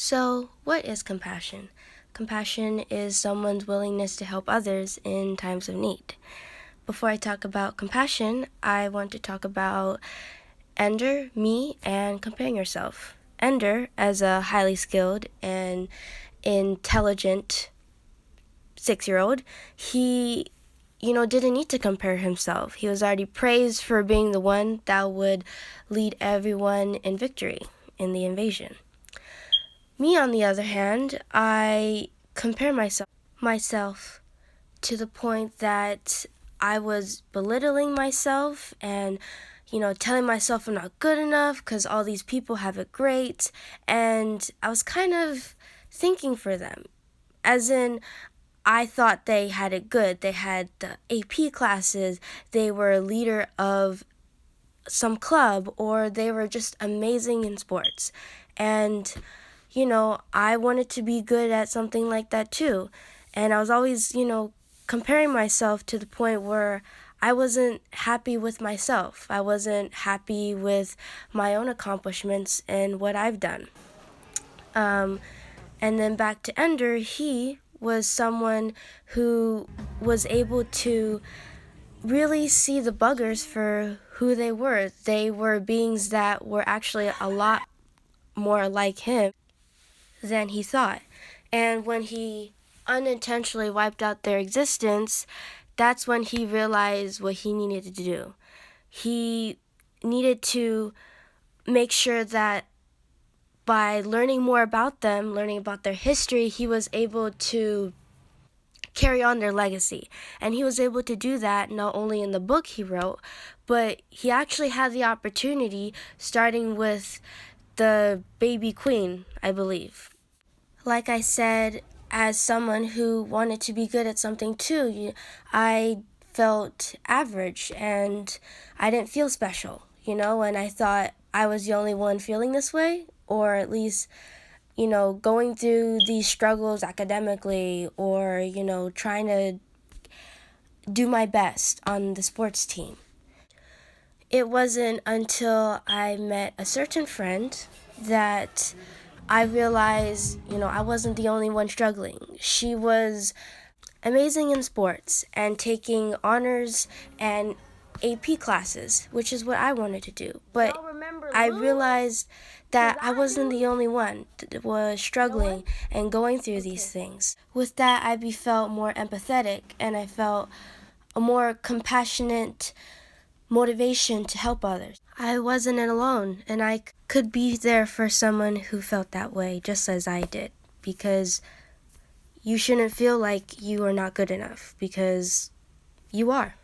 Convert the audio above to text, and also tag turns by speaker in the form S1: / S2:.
S1: So, what is compassion? Compassion is someone's willingness to help others in times of need. Before I talk about compassion, I want to talk about Ender, me, and comparing yourself. Ender, as a highly skilled and intelligent 6-year-old, he didn't need to compare himself. He was already praised for being the one that would lead everyone in victory in the invasion. Me, on the other hand, I compare myself to the point that I was belittling myself and, telling myself I'm not good enough because all these people have it great. And I was kind of thinking for them, as in, I thought they had it good. They had the AP classes, they were a leader of some club, or they were just amazing in sports. And I wanted to be good at something like that too. And I was always, comparing myself to the point where I wasn't happy with myself. I wasn't happy with my own accomplishments and what I've done. And then back to Ender, he was someone who was able to really see the buggers for who they were. They were beings that were actually a lot more like him than he thought. And when he unintentionally wiped out their existence, that's when he realized what he needed to do. He needed to make sure that by learning more about them, learning about their history, he was able to carry on their legacy. And he was able to do that not only in the book he wrote, but he actually had the opportunity starting with the baby queen, I believe. Like I said, as someone who wanted to be good at something too, I felt average and I didn't feel special, and I thought I was the only one feeling this way, or at least, going through these struggles academically, or, trying to do my best on the sports team. It wasn't until I met a certain friend that I realized, I wasn't the only one struggling. She was amazing in sports and taking honors and AP classes, which is what I wanted to do. But I realized that I wasn't the only one that was struggling and going through these things. With that, I felt more empathetic and I felt a more compassionate motivation to help others. I wasn't alone, and I could be there for someone who felt that way just as I did, because you shouldn't feel like you are not good enough, because you are.